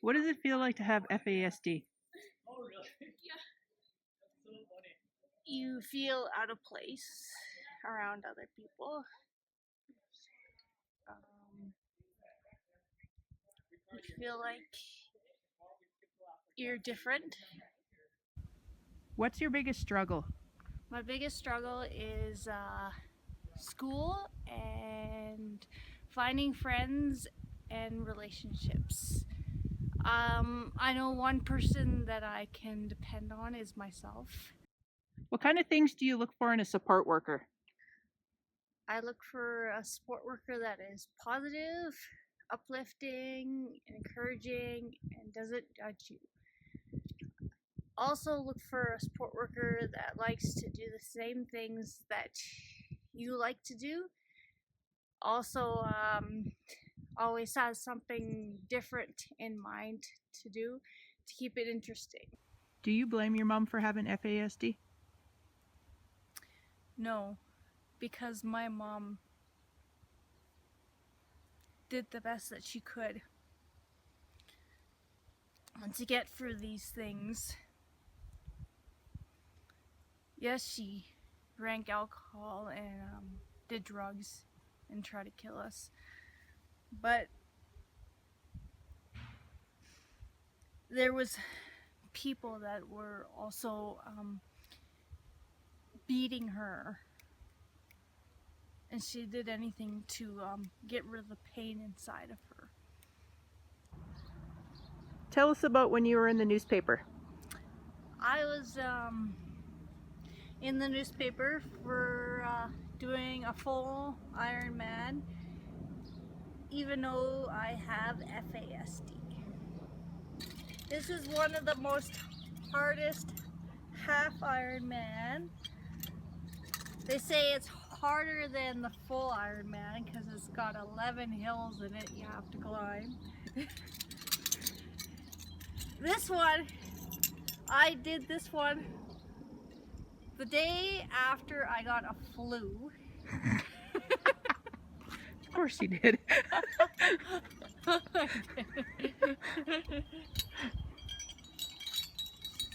What does it feel like to have FASD? You feel out of place around other people. Um, you feel like you're different. What's your biggest struggle? My biggest struggle is school and finding friends and relationships. I know one person that I can depend on is myself. What kind of things do you look for in a support worker? I look for a support worker that is positive, uplifting, encouraging, and doesn't judge you. Also, look for a support worker that likes to do the same things that you like to do. Also, always has something different in mind to do to keep it interesting. Do you blame your mom for having FASD? No, because my mom did the best that she could to get through these things. Yes, she drank alcohol and did drugs and tried to kill us. But there was people that were also beating her, and she did anything to get rid of the pain inside of her. Tell us about when you were in the newspaper. I was in the newspaper for doing a full Ironman, even though I have FASD. This is one of the most hardest half Ironman. They say it's harder than the full Ironman because it's got 11 hills in it you have to climb. This one, I did this one the day after I got a flu. Of course you did.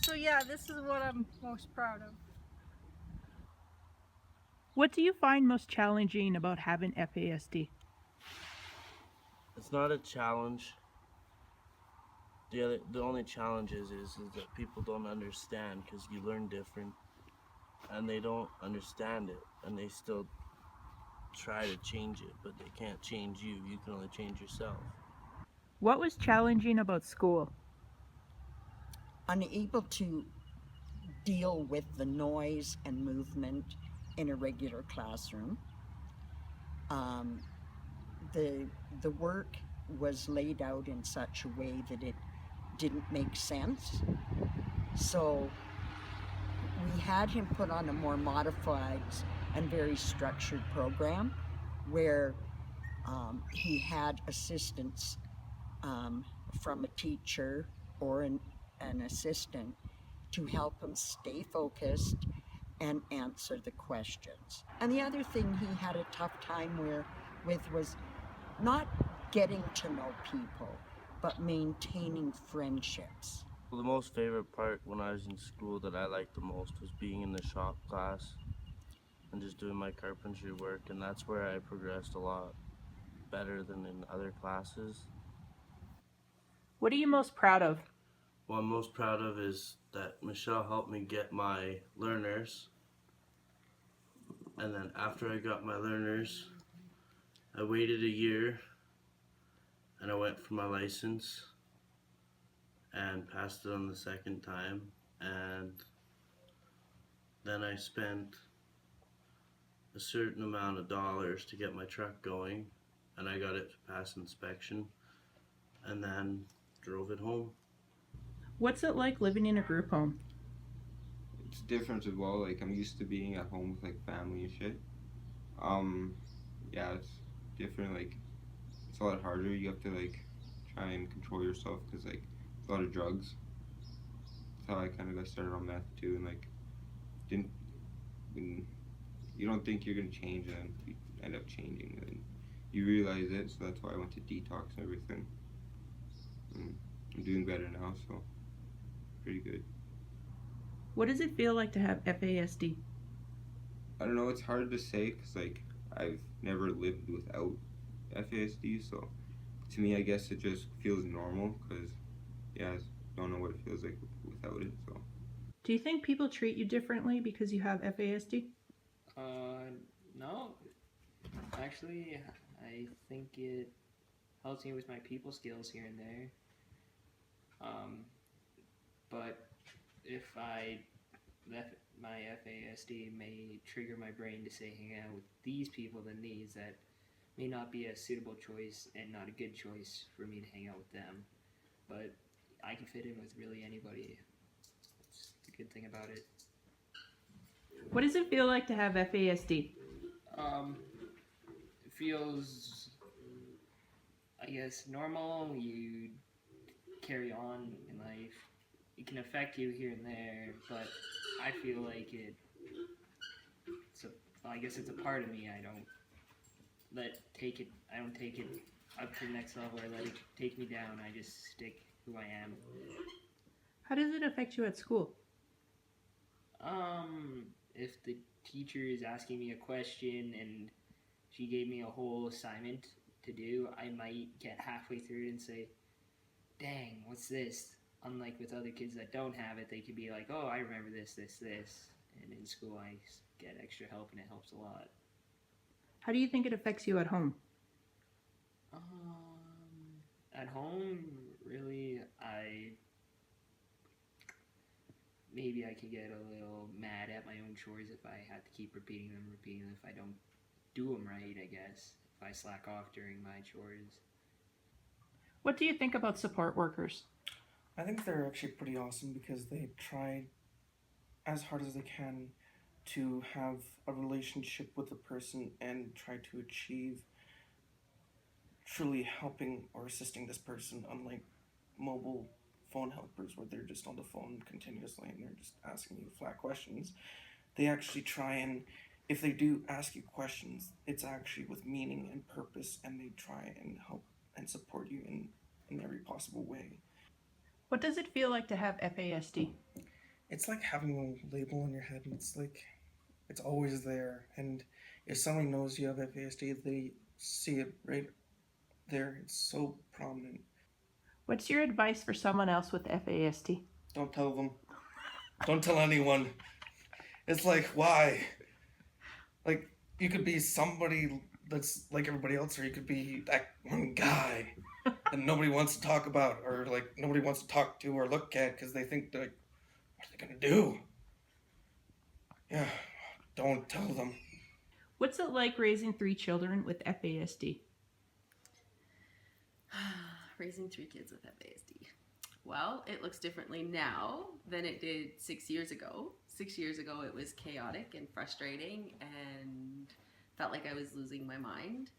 So yeah, this is what I'm most proud of. What do you find most challenging about having FASD? It's not a challenge. The only challenge is that people don't understand because you learn different, and they don't understand it, and they still try to change it, but they can't change you. You can only change yourself. What was challenging about school? Unable to deal with the noise and movement in a regular classroom. The work was laid out in such a way that it didn't make sense. So we had him put on a more modified and very structured program where he had assistance from a teacher or an assistant to help him stay focused and answer the questions. And the other thing he had a tough time with was not getting to know people, but maintaining friendships. Well, the most favorite part when I was in school that I liked the most was being in the shop class and just doing my carpentry work, and that's where I progressed a lot better than in other classes. What are you most proud of? What I'm most proud of is that Michelle helped me get my learners, and then after I got my learners, I waited a year and I went for my license and passed it on the second time, and then I spent a certain amount of dollars to get my truck going, and I got it to pass inspection, and then drove it home. What's it like living in a group home? It's different as well. Like, I'm used to being at home with like family and shit. Yeah, it's different. Like, it's a lot harder. You have to like try and control yourself because like a lot of drugs. That's how I kind of got started on meth too, and like didn't when you don't think you're gonna change and you end up changing and you realize it. So that's why I went to detox and everything. I'm doing better now, so pretty good. What does it feel like to have FASD? I don't know, it's hard to say because like I've never lived without FASD, so to me I guess it just feels normal because yeah, I don't know what it feels like without it. So Do you think people treat you differently because you have FASD? No. Actually, I think it helps me with my people skills here and there. But if I left my FASD may trigger my brain to say hang out with these people than these, that may not be a suitable choice and not a good choice for me to hang out with them. But I can fit in with really anybody. It's the good thing about it. What does it feel like to have FASD? It feels, I guess, normal. You carry on in life. It can affect you here and there, but I feel like I guess it's a part of me. I don't take it up to the next level or let it take me down. I just stick who I am. How does it affect you at school? If the teacher is asking me a question and she gave me a whole assignment to do, I might get halfway through it and say, dang, what's this? Unlike with other kids that don't have it, they could be like, oh, I remember this. And in school, I get extra help, and it helps a lot. How do you think it affects you at home? At home, really, maybe I could get a little mad at my own chores if I had to keep repeating them if I don't do them right, I guess. If I slack off during my chores. What do you think about support workers? I think they're actually pretty awesome because they try as hard as they can to have a relationship with the person and try to achieve truly helping or assisting this person, unlike mobile phone helpers where they're just on the phone continuously and they're just asking you flat questions. They actually try, and if they do ask you questions, it's actually with meaning and purpose, and they try and help and support you in every possible way. What does it feel like to have FASD? It's like having a label on your head, and it's like it's always there. And if someone knows you have FASD, they see it right there. It's so prominent. What's your advice for someone else with FASD? Don't tell them. Don't tell anyone. It's like, why? Like, you could be somebody that's like everybody else, or you could be that one guy that nobody wants to talk about, or like nobody wants to talk to or look at because they think they're like, what are they gonna do? Yeah, don't tell them. What's it like raising 3 children with FASD? Raising 3 kids with FASD. Well, it looks differently now than it did 6 years ago. 6 years ago, it was chaotic and frustrating and felt like I was losing my mind.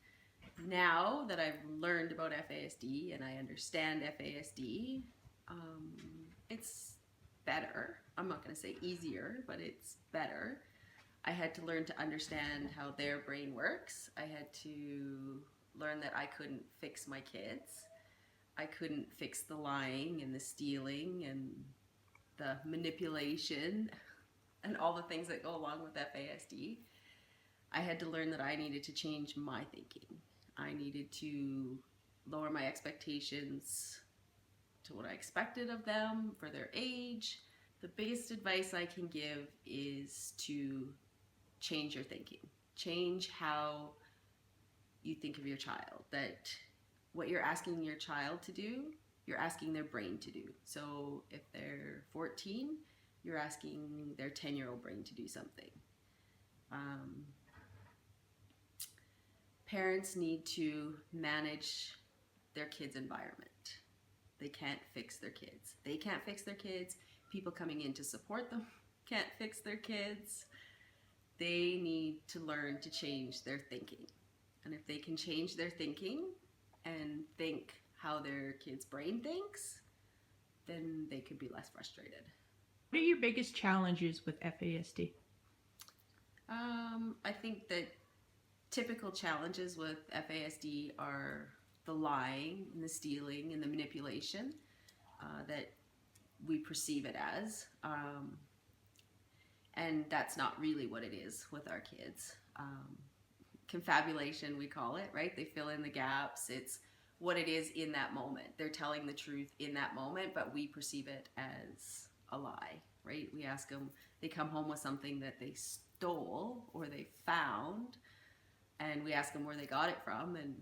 Now that I've learned about FASD and I understand FASD, it's better. I'm not going to say easier, but it's better. I had to learn to understand how their brain works. I had to learn that I couldn't fix my kids. I couldn't fix the lying and the stealing and the manipulation and all the things that go along with FASD. I had to learn that I needed to change my thinking. I needed to lower my expectations to what I expected of them for their age. The biggest advice I can give is to change your thinking. Change how you think of your child. That what you're asking your child to do, you're asking their brain to do. So if they're 14, you're asking their 10-year-old brain to do something. Parents need to manage their kids' environment. They can't fix their kids. They can't fix their kids. People coming in to support them can't fix their kids. They need to learn to change their thinking. And if they can change their thinking and think how their kid's brain thinks, then they could be less frustrated. What are your biggest challenges with FASD? I think that typical challenges with FASD are the lying and the stealing and the manipulation. that we perceive it as. And that's not really what it is with our kids. Confabulation, we call it, right? They fill in the gaps. It's what it is in that moment. They're telling the truth in that moment, but we perceive it as a lie, right? We ask them, they come home with something that they stole or they found, and we ask them where they got it from, and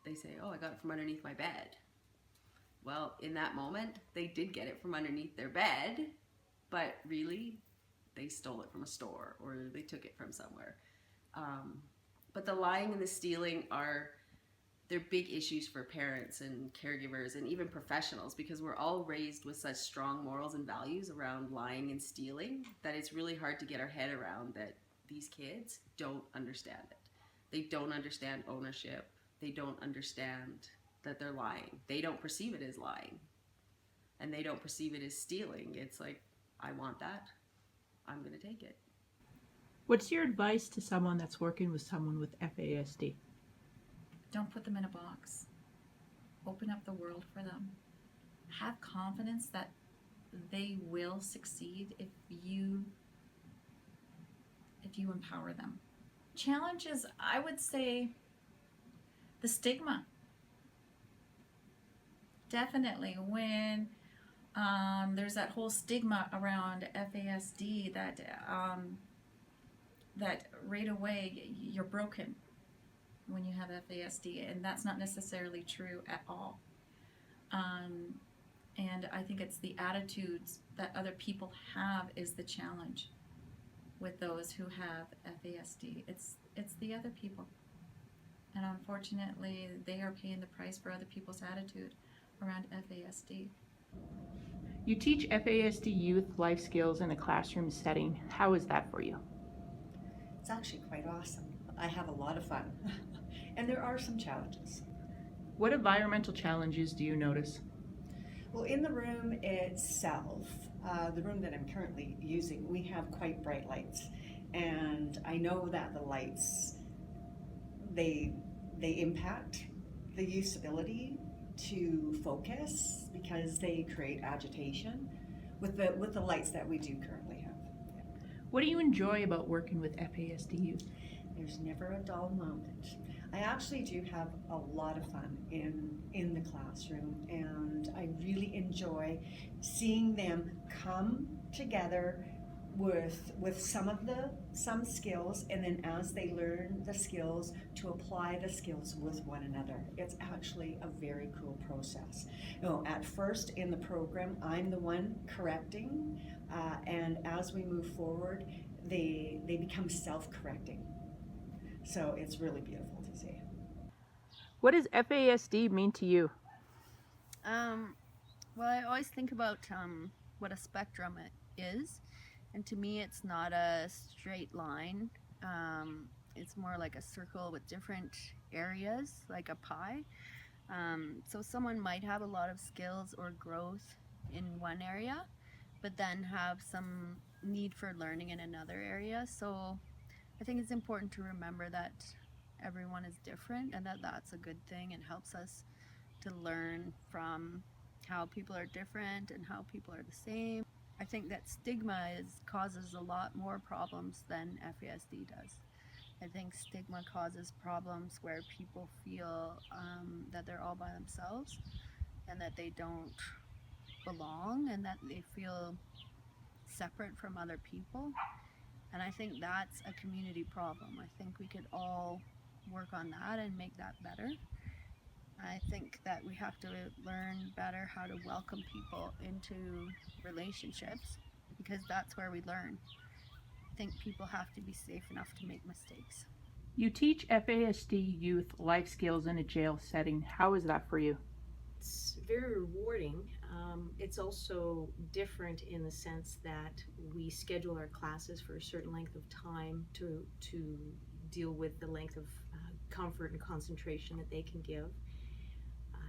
they say, oh, I got it from underneath my bed. Well, in that moment, they did get it from underneath their bed, but really, they stole it from a store or they took it from somewhere. But the lying and the stealing they're big issues for parents and caregivers and even professionals, because we're all raised with such strong morals and values around lying and stealing that it's really hard to get our head around that these kids don't understand it. They don't understand ownership. They don't understand that they're lying. They don't perceive it as lying. And they don't perceive it as stealing. It's like, I want that. I'm going to take it. What's your advice to someone that's working with someone with FASD? Don't put them in a box. Open up the world for them. Have confidence that they will succeed if you empower them. Challenges, I would say, the stigma. Definitely, when there's that whole stigma around FASD that right away you're broken when you have FASD, and that's not necessarily true at all. And I think it's the attitudes that other people have is the challenge with those who have FASD. It's the other people, and unfortunately they are paying the price for other people's attitude around FASD. You teach FASD youth life skills in a classroom setting. How is that for you? It's actually quite awesome. I have a lot of fun. And there are some challenges. What environmental challenges do you notice? Well, in the room itself, the room that I'm currently using, we have quite bright lights. And I know that the lights, they impact the youth's ability to focus because they create agitation with the lights that we do currently have. Yeah. What do you enjoy about working with FASD youth? There's never a dull moment. I actually do have a lot of fun in the classroom, and I really enjoy seeing them come together with some skills, and then as they learn the skills, to apply the skills with one another. It's actually a very cool process. At first in the program, I'm the one correcting, and as we move forward, they become self-correcting. So it's really beautiful to see. What does FASD mean to you? Well, I always think about what a spectrum is, and to me it's not a straight line. It's more like a circle with different areas, like a pie. So someone might have a lot of skills or growth in one area, but then have some need for learning in another area. So I think it's important to remember that everyone is different, and that's a good thing, and helps us to learn from how people are different and how people are the same. I think that stigma causes a lot more problems than FASD does. I think stigma causes problems where people feel that they're all by themselves and that they don't belong and that they feel separate from other people. And I think that's a community problem. I think we could all work on that and make that better. I think that we have to learn better how to welcome people into relationships, because that's where we learn. I think people have to be safe enough to make mistakes. You teach FASD youth life skills in a jail setting. How is that for you? It's very rewarding. It's also different in the sense that we schedule our classes for a certain length of time to deal with the length of comfort and concentration that they can give.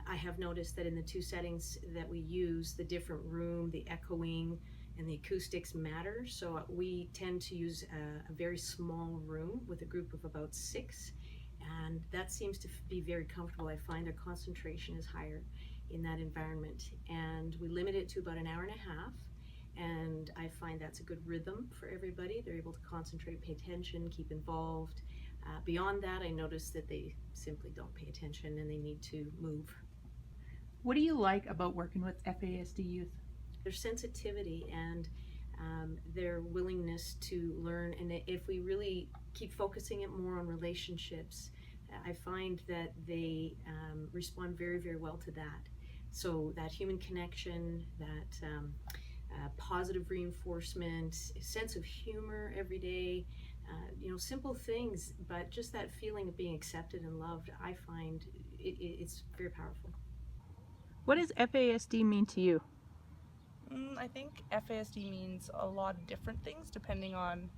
I have noticed that in the two settings that we use, the different room, the echoing, and the acoustics matter. So we tend to use a very small room with a group of about 6, And that seems to be very comfortable. I find their concentration is higher in that environment. And we limit it to about an hour and a half. And I find that's a good rhythm for everybody. They're able to concentrate, pay attention, keep involved. Beyond that, I notice that they simply don't pay attention and they need to move. What do you like about working with FASD youth? Their sensitivity and their willingness to learn. And if we really keep focusing it more on relationships, I find that they respond very, very well to that. So that human connection, that positive reinforcement, sense of humor every day, simple things, but just that feeling of being accepted and loved, I find it's very powerful. What does FASD mean to you? I think FASD means a lot of different things depending on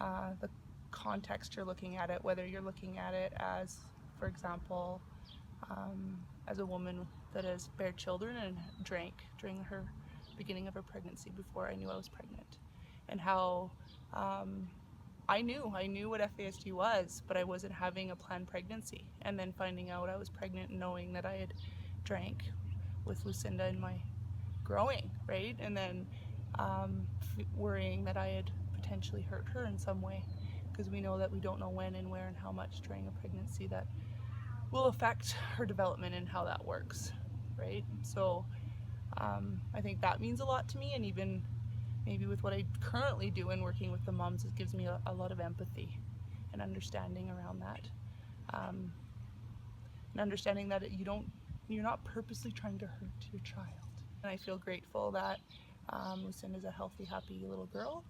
the context you're looking at it, whether you're looking at it as, for example, as a woman that has bared children and drank during her beginning of her pregnancy before I knew I was pregnant, and how I knew what FASD was, but I wasn't having a planned pregnancy, and then finding out I was pregnant and knowing that I had drank with Lucinda in my growing, right? And then worrying that I had potentially hurt her in some way, because we know that we don't know when and where and how much during a pregnancy that will affect her development and how that works, right? So I think that means a lot to me, and even maybe with what I currently do in working with the moms, it gives me a lot of empathy and understanding around that, and understanding that you're not purposely trying to hurt your child. And I feel grateful that Lucinda's a healthy, happy little girl,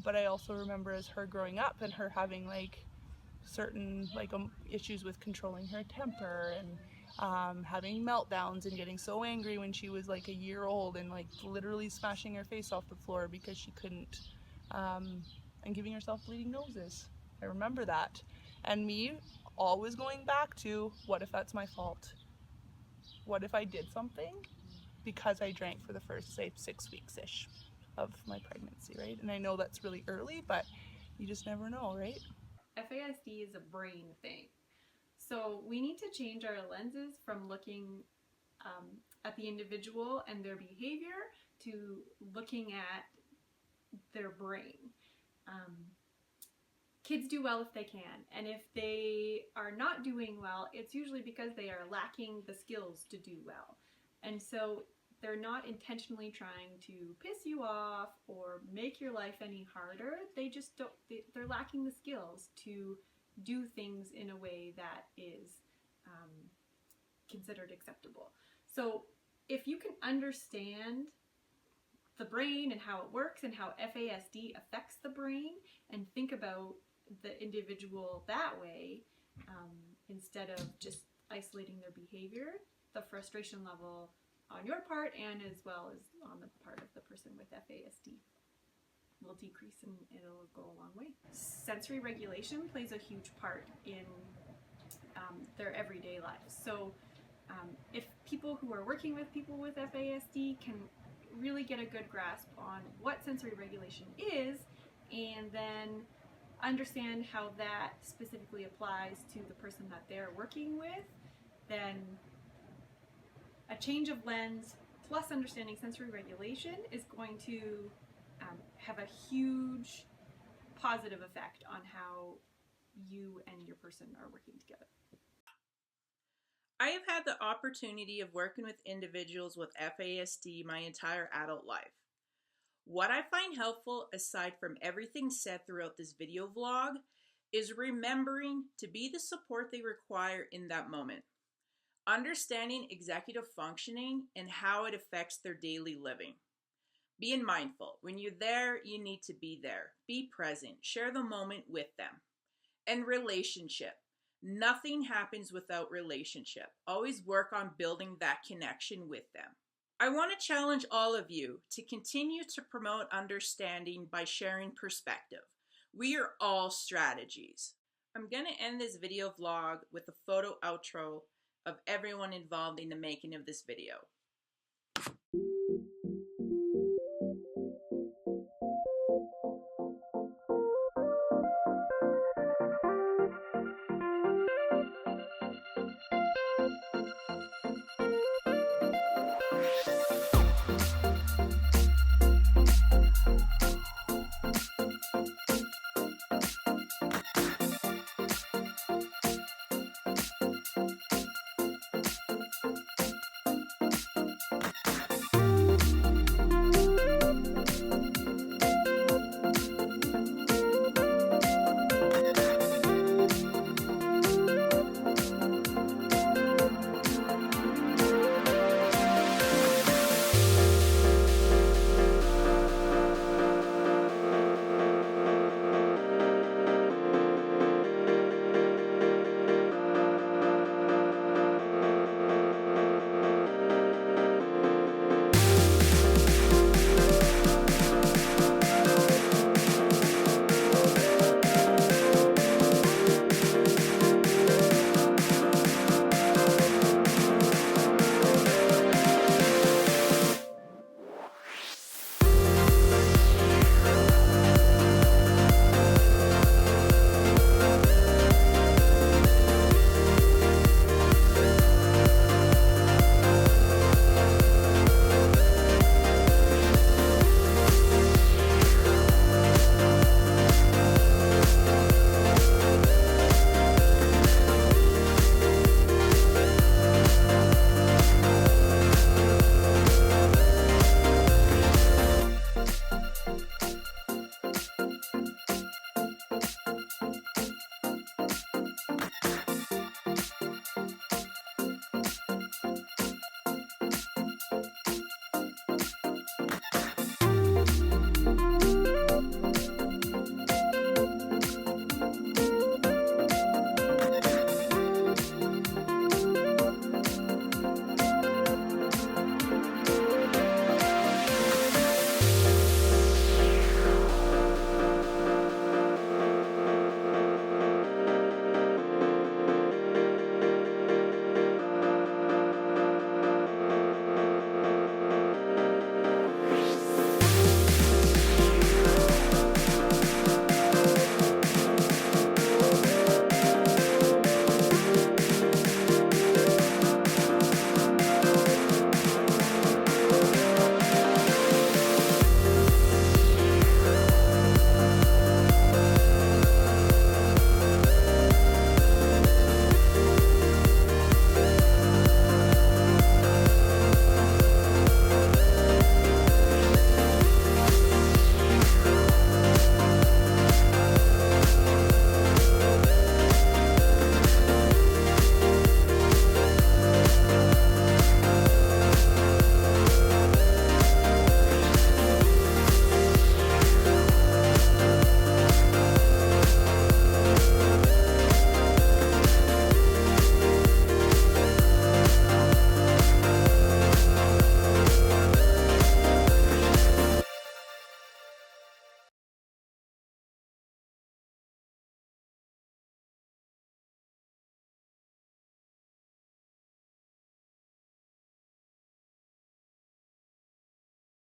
but I also remember as her growing up and her having certain issues with controlling her temper and having meltdowns and getting so angry when she was a year old and literally smashing her face off the floor because she couldn't, and giving herself bleeding noses. I remember that, and me always going back to, what if that's my fault? What if I did something because I drank for the first, say, 6 weeks-ish of my pregnancy, right? And I know that's really early, but you just never know, right? FASD is a brain thing. So we need to change our lenses from looking at the individual and their behavior to looking at their brain. Kids do well if they can, and if they are not doing well, it's usually because they are lacking the skills to do well. And so they're not intentionally trying to piss you off or make your life any harder. They just don't, they're lacking the skills to do things in a way that is considered acceptable. So if you can understand the brain and how it works and how FASD affects the brain, and think about the individual that way, instead of just isolating their behavior, the frustration level on your part and as well as on the part of the person with FASD will decrease, and it'll go a long way. Sensory regulation plays a huge part in their everyday lives. So if people who are working with people with FASD can really get a good grasp on what sensory regulation is, and then understand how that specifically applies to the person that they're working with, then a change of lens plus understanding sensory regulation is going to have a huge positive effect on how you and your person are working together. I have had the opportunity of working with individuals with FASD my entire adult life. What I find helpful, aside from everything said throughout this video vlog, is remembering to be the support they require in that moment. Understanding executive functioning and how it affects their daily living. Being mindful. When you're there, you need to be there. Be present. Share the moment with them. And relationship. Nothing happens without relationship. Always work on building that connection with them. I want to challenge all of you to continue to promote understanding by sharing perspective. We are all strategies. I'm going to end this video vlog with a photo outro of everyone involved in the making of this video. Bye.